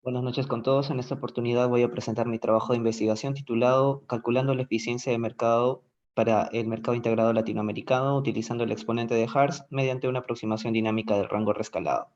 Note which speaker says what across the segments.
Speaker 1: Buenas noches con todos. En esta oportunidad voy a presentar mi trabajo de investigación titulado Calculando la eficiencia de mercado para el mercado integrado latinoamericano utilizando el exponente de Hartz mediante una aproximación dinámica del rango rescalado.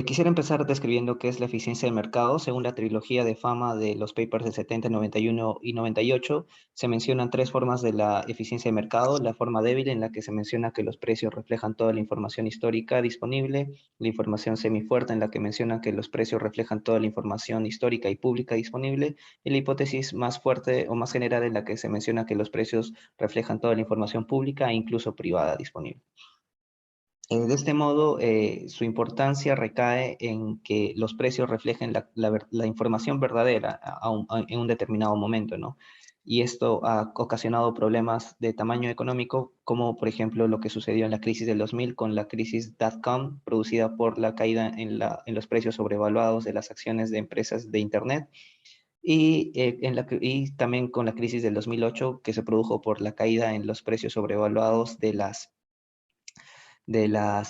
Speaker 1: Quisiera empezar describiendo qué es la eficiencia del mercado. Según la trilogía de fama de los papers del 70, 91 y 98, se mencionan tres formas de la eficiencia de mercado. La forma débil, en la que se menciona que los precios reflejan toda la información histórica disponible. La información semifuerte, en la que menciona que los precios reflejan toda la información histórica y pública disponible. Y la hipótesis más fuerte o más general, en la que se menciona que los precios reflejan toda la información pública e incluso privada disponible. De este modo, su importancia recae en que los precios reflejen la información verdadera en un determinado momento, ¿no? Y esto ha ocasionado problemas de tamaño económico, como por ejemplo lo que sucedió en la crisis del 2000 con la crisis dot-com, producida por la caída en los precios sobrevaluados de las acciones de empresas de Internet, y también con la crisis del 2008, que se produjo por la caída en los precios sobrevaluados de las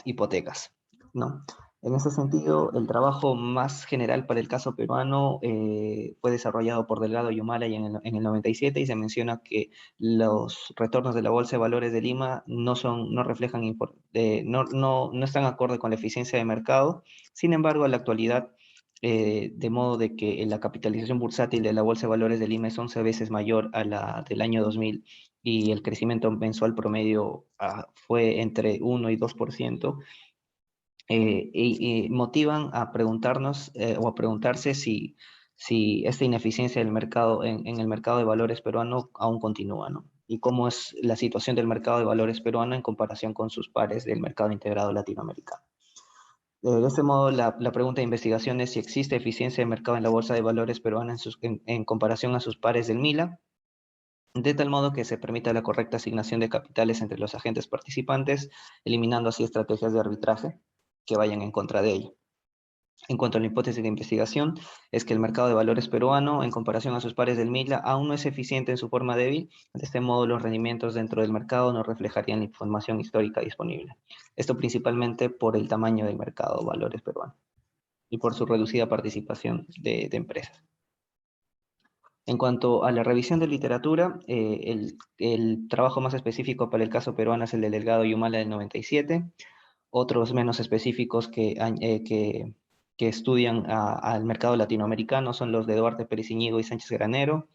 Speaker 1: hipotecas, ¿no? En ese sentido, el trabajo más general para el caso peruano fue desarrollado por Delgado y Humala en el 97, y se menciona que los retornos de la Bolsa de Valores de Lima no reflejan, no están acorde con la eficiencia de mercado. Sin embargo, en la actualidad, de modo de que la capitalización bursátil de la Bolsa de Valores de Lima es 11 veces mayor a la del año 2000, y el crecimiento mensual promedio fue entre 1 y 2%, y motivan a preguntarnos o a preguntarse si esta ineficiencia del mercado en el mercado de valores peruano aún continúa, ¿no? Y cómo es la situación del mercado de valores peruano en comparación con sus pares del mercado integrado latinoamericano. De este modo, la pregunta de investigación es si existe eficiencia de mercado en la bolsa de valores peruana en comparación a sus pares del MILA, de tal modo que se permita la correcta asignación de capitales entre los agentes participantes, eliminando así estrategias de arbitraje que vayan en contra de ello. En cuanto a la hipótesis de investigación, es que el mercado de valores peruano, en comparación a sus pares del MILA, aún no es eficiente en su forma débil. De este modo, los rendimientos dentro del mercado no reflejarían la información histórica disponible. Esto principalmente por el tamaño del mercado de valores peruano y por su reducida participación de empresas. En cuanto a la revisión de literatura, el trabajo más específico para el caso peruano es el de Delgado y Humala del 97. Otros menos específicos que estudian al mercado latinoamericano son los de Duarte Pérez Iñigo y Sánchez Granero.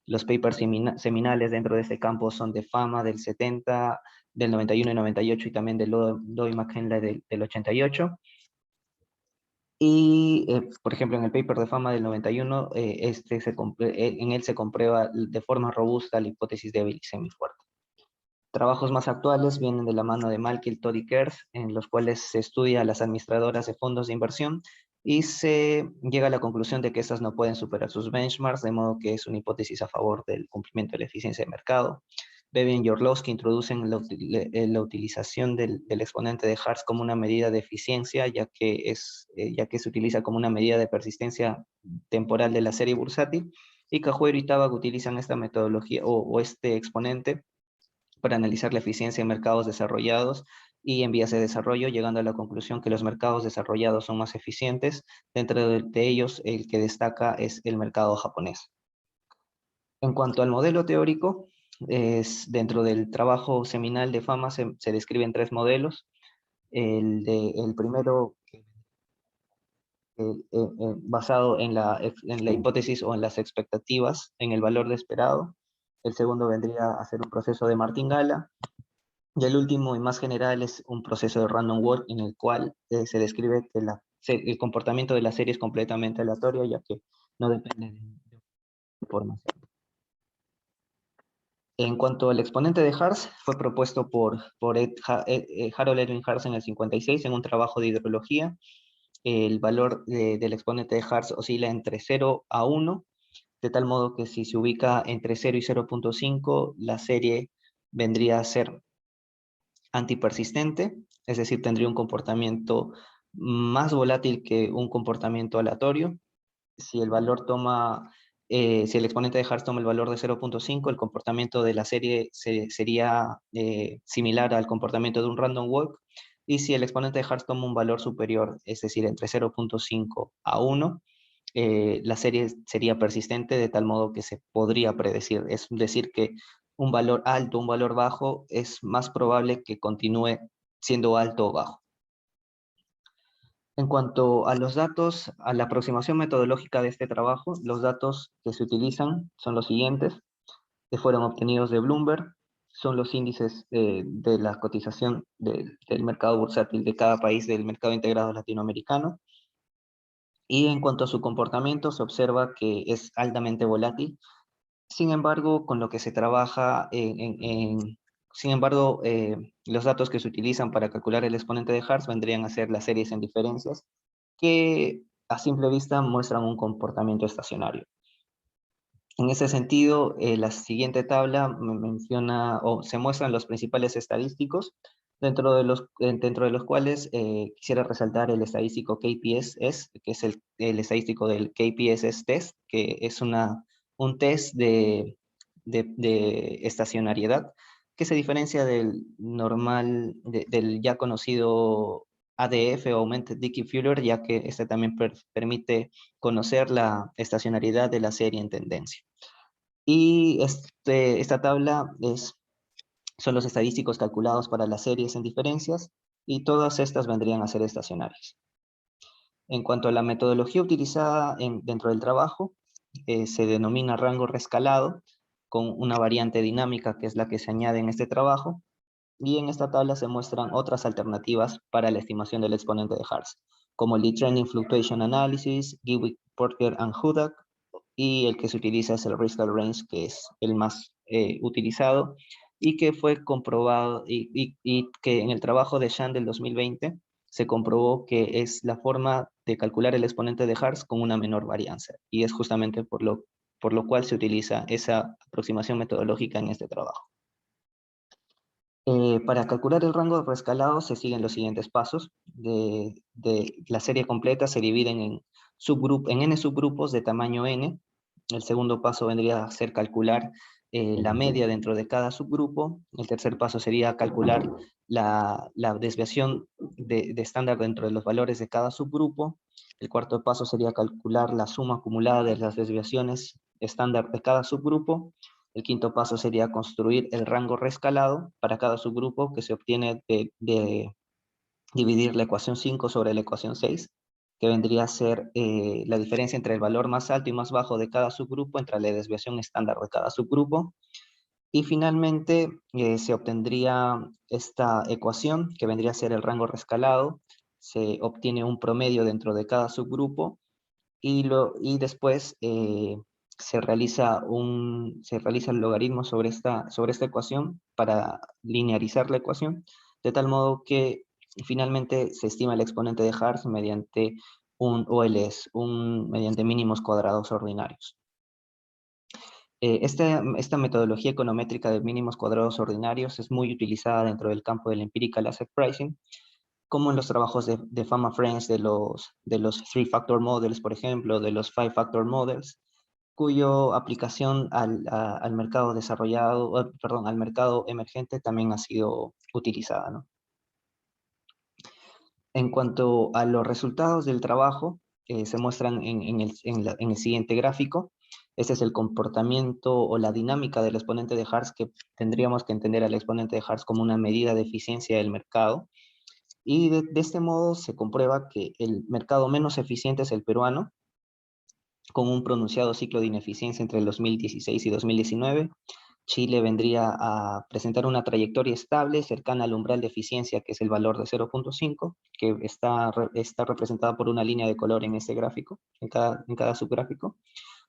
Speaker 1: Los papers seminales dentro de este campo son de Fama del 70, del 91 y 98, y también de Loy McKenna del 88. Y, por ejemplo, en el paper de Fama del 91, en él se comprueba de forma robusta la hipótesis débil y semifuerte. Trabajos más actuales vienen de la mano de Malkiel, Todd y Kers, en los cuales se estudia a las administradoras de fondos de inversión y se llega a la conclusión de que estas no pueden superar sus benchmarks, de modo que es una hipótesis a favor del cumplimiento de la eficiencia de mercado. Bevan y Orlowski introducen la utilización del exponente de Hartz como una medida de eficiencia, ya que se utiliza como una medida de persistencia temporal de la serie bursátil, y Cajuero y Tabak utilizan esta metodología o este exponente para analizar la eficiencia en mercados desarrollados y en vías de desarrollo, llegando a la conclusión que los mercados desarrollados son más eficientes. Dentro de ellos, el que destaca es el mercado japonés. En cuanto al modelo teórico, dentro del trabajo seminal de Fama se describen tres modelos. El primero, basado en la hipótesis o en las expectativas, en el valor de esperado. El segundo vendría a ser un proceso de martingala. Y el último y más general es un proceso de random walk, en el cual se describe que el comportamiento de la serie es completamente aleatorio, ya que no depende de información. En cuanto al exponente de Hartz, fue propuesto por Harold Edwin Hartz en el 56 en un trabajo de hidrología. El valor del exponente de Hartz oscila entre 0 a 1, de tal modo que si se ubica entre 0 y 0.5, la serie vendría a ser antipersistente, es decir, tendría un comportamiento más volátil que un comportamiento aleatorio. Si el valor si el exponente de Hartz toma el valor de 0.5, el comportamiento de la serie sería similar al comportamiento de un random walk. y si el exponente de Hartz toma un valor superior, es decir, entre 0.5 a 1, la serie sería persistente de tal modo que se podría predecir. Es decir, que un valor alto, un valor bajo, es más probable que continúe siendo alto o bajo. En cuanto a los datos, a la aproximación metodológica de este trabajo, los datos que se utilizan son los siguientes, que fueron obtenidos de Bloomberg, son los índices de la cotización del mercado bursátil de cada país del mercado integrado latinoamericano. Y en cuanto a su comportamiento, se observa que es altamente volátil. Sin embargo, con lo que se trabaja, sin embargo, los datos que se utilizan para calcular el exponente de Hartz vendrían a ser las series en diferencias, que a simple vista muestran un comportamiento estacionario. En ese sentido, la siguiente tabla menciona o se muestran los principales estadísticos, dentro de los cuales quisiera resaltar el estadístico KPSS, que es el estadístico del KPSS test, que es un test de estacionariedad, que se diferencia del normal, del ya conocido ADF o Augmented Dickey Fuller, ya que este también permite conocer la estacionalidad de la serie en tendencia. Y esta tabla son los estadísticos calculados para las series en diferencias, y todas estas vendrían a ser estacionarias. En cuanto a la metodología utilizada dentro del trabajo, se denomina rango rescalado, con una variante dinámica que es la que se añade en este trabajo, y en esta tabla se muestran otras alternativas para la estimación del exponente de Hartz, como el Trending Fluctuation Analysis, Gewick, Porter and Hudak, y el que se utiliza es el Riscal Range, que es el más utilizado, y que fue comprobado, y que en el trabajo de Shan del 2020 se comprobó que es la forma de calcular el exponente de Hartz con una menor varianza, y es justamente por lo cual se utiliza esa aproximación metodológica en este trabajo. Para calcular el rango de rescalado se siguen los siguientes pasos. De la serie completa se dividen en n subgrupos de tamaño n. El segundo paso vendría a ser calcular la media dentro de cada subgrupo. El tercer paso sería calcular la desviación de estándar dentro de los valores de cada subgrupo. El cuarto paso sería calcular la suma acumulada de las desviaciones estándar de cada subgrupo. El quinto paso sería construir el rango rescalado para cada subgrupo, que se obtiene de dividir la ecuación 5 sobre la ecuación 6, que vendría a ser la diferencia entre el valor más alto y más bajo de cada subgrupo entre la desviación estándar de cada subgrupo. Y finalmente se obtendría esta ecuación, que vendría a ser el rango rescalado. Se obtiene un promedio dentro de cada subgrupo, y después se realiza el logaritmo sobre esta ecuación para linearizar la ecuación, de tal modo que finalmente se estima el exponente de Hartz mediante un OLS, mediante mínimos cuadrados ordinarios. Esta metodología econométrica de mínimos cuadrados ordinarios es muy utilizada dentro del campo del Empirical Asset Pricing, como en los trabajos de Fama Friends de los Three Factor Models, por ejemplo, de los Five Factor Models, cuyo aplicación al mercado desarrollado, perdón, al mercado emergente también ha sido utilizada, ¿no? En cuanto a los resultados del trabajo, se muestran en el siguiente gráfico. Este es el comportamiento o la dinámica del exponente de Hartz, que tendríamos que entender al exponente de Hartz como una medida de eficiencia del mercado. Y de este modo se comprueba que el mercado menos eficiente es el peruano, con un pronunciado ciclo de ineficiencia entre el 2016 y 2019. Chile vendría a presentar una trayectoria estable cercana al umbral de eficiencia, que es el valor de 0.5, que está representada por una línea de color en este gráfico, en cada subgráfico.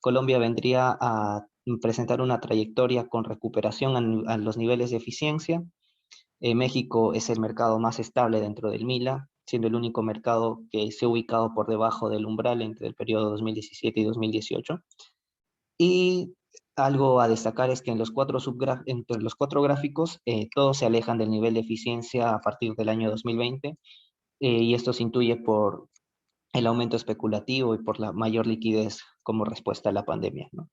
Speaker 1: Colombia vendría a presentar una trayectoria con recuperación a los niveles de eficiencia. México es el mercado más estable dentro del MILA, siendo el único mercado que se ha ubicado por debajo del umbral entre el periodo 2017 y 2018. Y algo a destacar es que entre los cuatro gráficos todos se alejan del nivel de eficiencia a partir del año 2020, y esto se intuye por el aumento especulativo y por la mayor liquidez como respuesta a la pandemia, ¿no?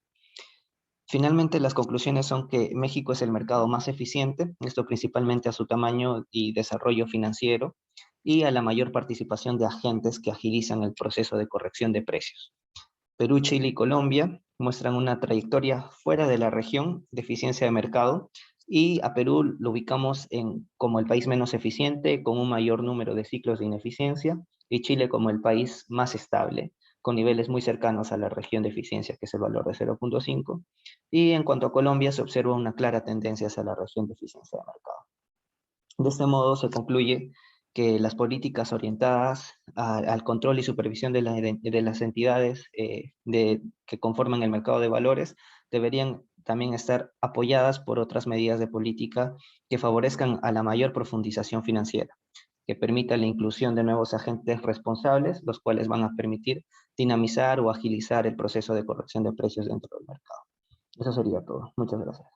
Speaker 1: Finalmente, las conclusiones son que México es el mercado más eficiente, esto principalmente a su tamaño y desarrollo financiero, y a la mayor participación de agentes que agilizan el proceso de corrección de precios. Perú, Chile y Colombia muestran una trayectoria fuera de la región de eficiencia de mercado, y a Perú lo ubicamos como el país menos eficiente, con un mayor número de ciclos de ineficiencia, y Chile como el país más estable, con niveles muy cercanos a la región de eficiencia, que es el valor de 0,5. Y en cuanto a Colombia, se observa una clara tendencia hacia la región de eficiencia de mercado. De este modo, se concluye que las políticas orientadas al control y supervisión de las entidades que conforman el mercado de valores deberían también estar apoyadas por otras medidas de política que favorezcan a la mayor profundización financiera, que permita la inclusión de nuevos agentes responsables, los cuales van a permitir dinamizar o agilizar el proceso de corrección de precios dentro del mercado. Eso sería todo. Muchas gracias.